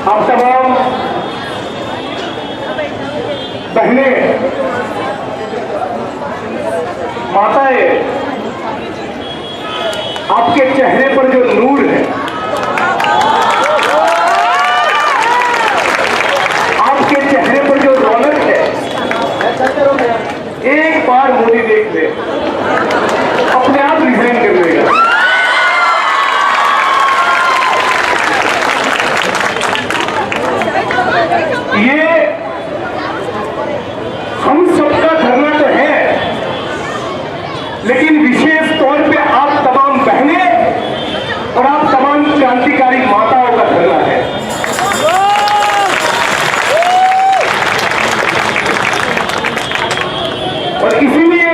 आप तमाम बहनें, माताएं, आपके चेहरे पर जो नूर है, आपके चेहरे पर जो रौनक है, एक बार मोदी देख ले, अपने आप रिजाइन कर देगा। ये हम सबका धरना तो है, लेकिन विशेष तौर पे आप तमाम बहनें और आप तमाम क्रांतिकारी माताओं का धरना है। और इसीलिए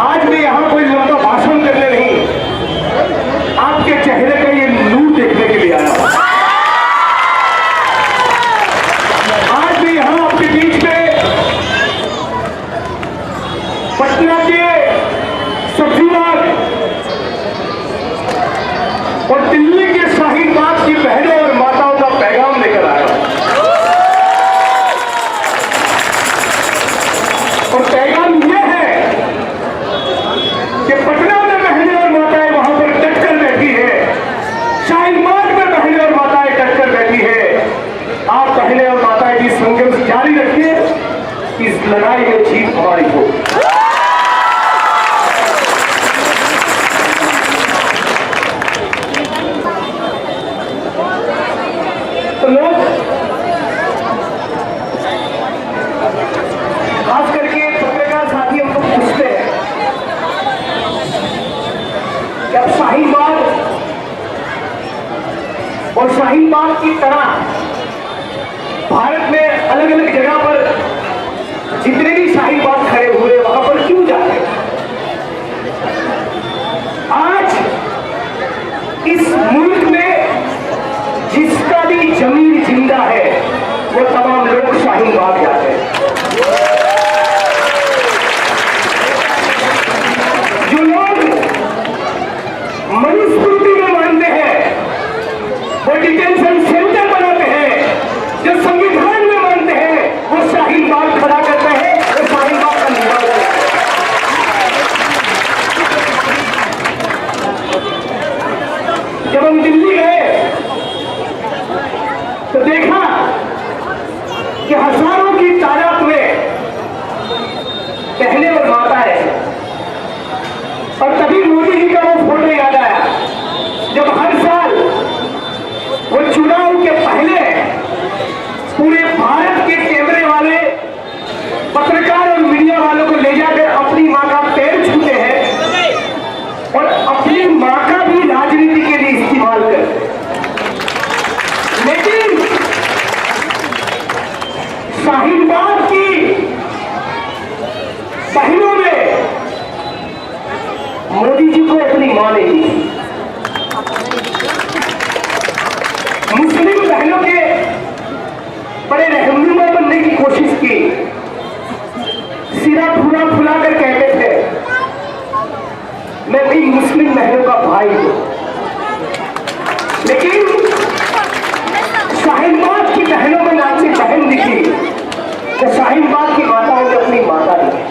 आज मैं यहां कोई लंबा भाषण करने नहीं, आपके चेहरे का ये नूर देखने के लिए आया हूं। आज मैं यहां आपके बीच में पटना के सब्जी बाग और दिल्ली के शाहीन बाग की बहनों और माताओं का पैगाम लेकर आया हूं। और पैगाम यह है कि पटना में बहनें और माताएं वहां पर डट कर बैठी है, शाहीन बाग में बहनें और माताएं डट कर बैठी है। आप बहनें और माताएं भी संघर्ष जारी रखिए, इस लड़ाई में जीत हमारी हो। तो लोग खास करके पत्रकार साथी हमको पूछते हैं कि अब शाहीन बाग और शाहीन बाग की तरह भारत में अलग अलग जगह पर जितने भी शाहीन बाग खड़े हुए वहां पर क्यों जाते? आज इस मुल्क में जिसका भी जमीन जिंदा है वो तमाम लोग शाहीन बाग जाते हैं। जो लोग मनुस्मृति में मानते हैं, वो डिटेंशन सेंटर बनाते हैं, जो संविधान में मानते हैं वो शाहीन बाग खड़ा करते हैं, वो शाहीन बाग का निर्माण करते हैं। जब हम दिल्ली गए तो देखा कि हजारों की तादाद में बहनें और माताएं, और तभी मोदी जी का वो फोटो याद आया जब हर साल वो चुनाव के पहले पूरे भारत के कैमरे वाले पत्रकार और मीडिया वालों को ले जाकर अपनी मां का पैर छूते हैं और अपनी मां का भी राजनीति के लिए इस्तेमाल करते हैं। लेकिन शाहीन बाग की बहनों में मोदी जी को अपनी मां नहीं दी। मुस्लिम बहनों के बड़े रहनुमा बनने की कोशिश की, सिरा फुला फुलाकर कहते थे मैं भी मुस्लिम बहनों का भाई हूं। लेकिन शाहीन बाग की बहनों में ना अपनी बहन दिखी तो शाहीन बाग की माताओं ने अपनी माता दिखी।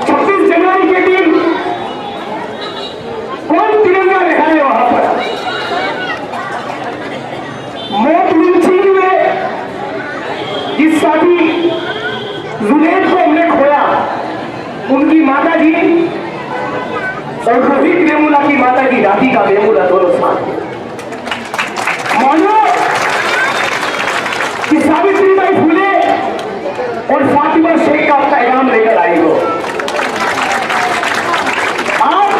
26 जनवरी के दिन कौन तिरंगा लहराए वहां पर? मौत लिंचिंग में जिस साथी जुनैद को हमने खोया, उनकी माता जी और रोहित वेमुला की माता जी राधिका वेमुला दोनों साथ थे। मानो कि सावित्रीबाई फुले और फातिमा शेख का पैगाम लेकर आई हो। आज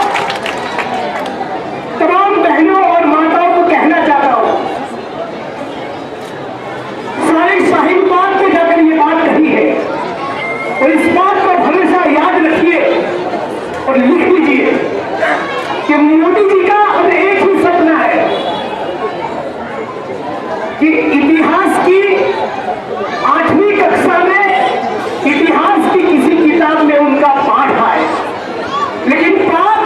तमाम बहनों और माताओं को कहना चाहता हूं, सारे शाहीन बाग पे जाकर ये बात कही है और इस बात को हमेशा याद रखिए और लिख लीजिए कि मोदी जी का अब एक ही सपना है कि इतिहास की 8वीं कक्षा में इतिहास की किसी किताब में उनका पाठ आए, लेकिन पाठ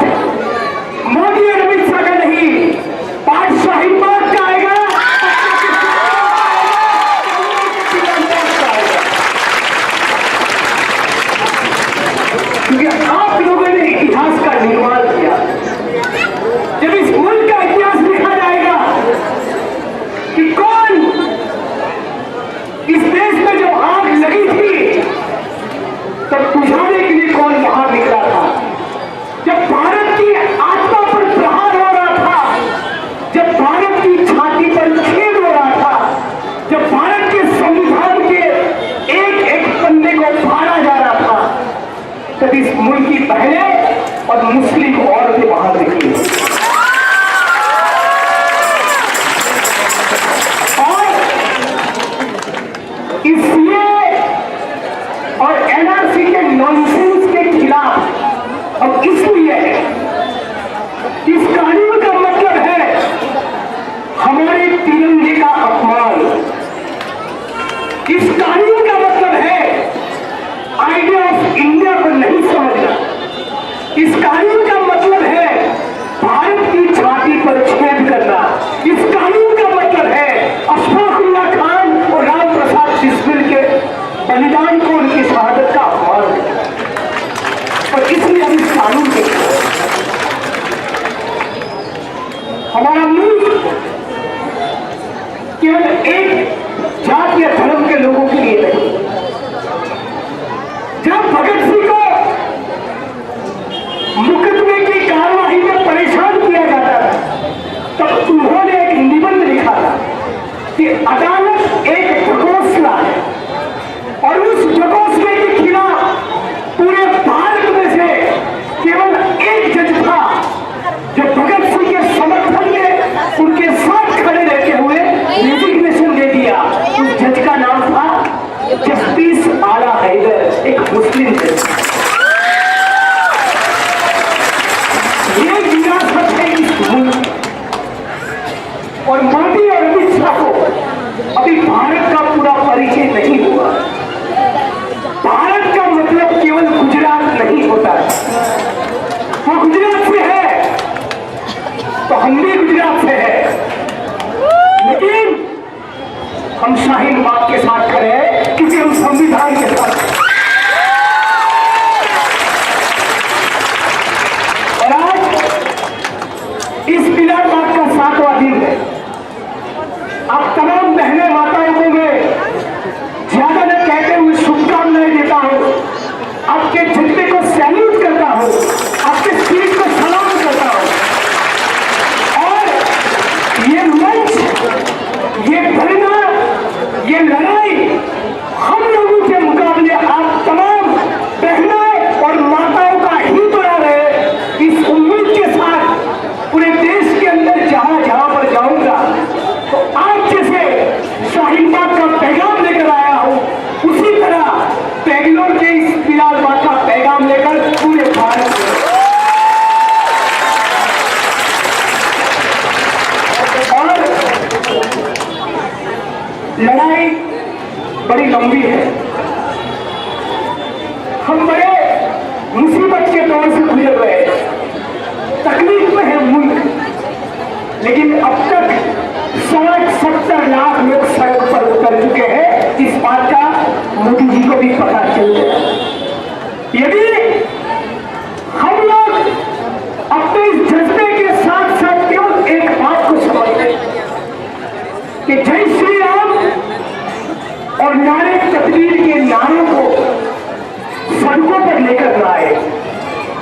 मुस्लिम औरतें बाहर निकली और इसलिए और एनआरसी के नॉनसेंस के खिलाफ अब इसलिए इस कानून का मतलब है हमारे तिरंगे का अपमान। इस कानून का मतलब है आइडिया ऑफ इंडिया को नहीं समझना। इस कानून का मतलब है भारत की छाती पर छेद करना। इस कानून का मतलब है अशफाकुल्लाह खान और राम प्रसाद बिस्मिल के बलिदान को, उनकी शहादत का अपमान करना। और इसलिए हम इस कानून के हमारा मुल्क केवल एक जाति या धर्म के लोगों के लिए नहीं। जब भगत सिंह को मुकदमे की कार्यवाही में परेशान किया जाता था तब उन्होंने एक निबंध लिखा था कि अदालत एक ढकोसला है और उस ढकोसले के खिलाफ पूरे भारत में से केवल एक जज था जो भगत सिंह के समर्थन में उनके साथ खड़े रहते हुए रेजिग्नेशन दे दिया। उस जज का नाम था जस्टिस आला हैदर, एक मुस्लिम जज। ये विरासत है इस मुल्क। और मोदी और अमित शाह को अभी भारत का पूरा परिचय नहीं हुआ। भारत का मतलब केवल गुजरात नहीं होता है। वो गुजरात से है तो हम भी गुजरात से है, लेकिन हम शाहीन बाग के साथ खड़े हैं क्योंकि हम संविधान के साथ। और आज इस बिलाल बाग का 7वां दिन है। आप तमाम बहनें माताओं को मैं ज्यादा न कहते हुए शुभकामनाएं देता हूं। आपके जज्बे को सैल्यूट करता हूं, आपके स्पीच को सलाम करता हूं। ये मंच, ये धरना, ये लड़ाई हम लोगों के मुकाबले आप तमाम बहनों और माताओं का ही बना रहे। इस उम्मीद के साथ पूरे देश के अंदर जहां जहां पर जाऊंगा तो आज जैसे शाहीन बाग का पैगाम लेकर आया हूं उसी तरह बेंगलोर के इस बिलाल बाग का पैगाम लेकर पूरे भारत में। लड़ाई बड़ी लंबी है। हम बड़े मुसीबत के दौर से गुजर रहे हैं, तकलीफ में है मुल्क, लेकिन अब तक 60-70 लाख लोग सड़क पर उतर चुके हैं। इस बात का मोदी जी को भी पता चल गया। यदि हम लोग अपने इस जज्बे के साथ साथ केवल एक बात को समझते कि जय श्री राम और नारे तकबीर के नारों को सड़कों पर लेकर न आए,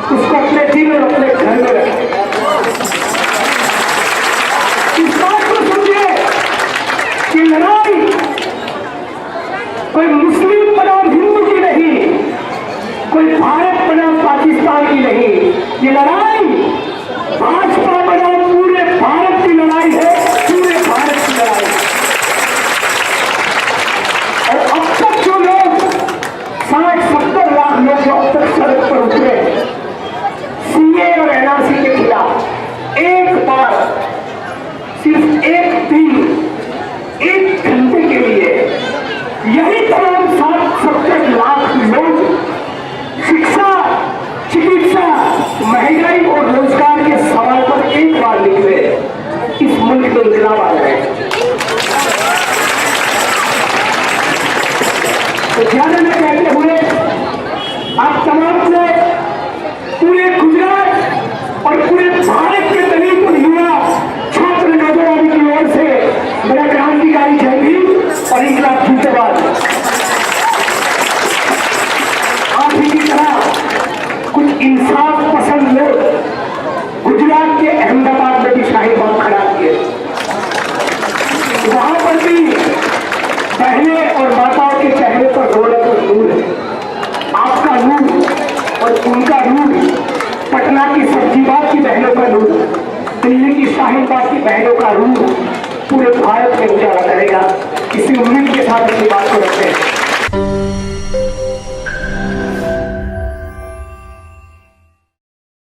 उसको अपने दिल और अपने घर में रखें। इस बात को समझिए कि लड़ाई कोई मुस्लिम बनाम हिंदू की नहीं, कोई भारत बनाम पाकिस्तान की नहीं। ये लड़ाई भाजपा बनाम पूरे भारत की लड़ाई है, पूरे भारत की लड़ाई है। और अब तक जो लोग 60-70 लाख लोग जो अब तक सड़क पर उतरे सीए और एनआरसी यहाँ की सब्जीबाद की बहनों का नूर, दिल्ली की शाहीनबाग की बहनों का रूह पूरे भारत में उजाला करेगा। इसी उम्मीद के साथ अपनी बात को रखते हैं।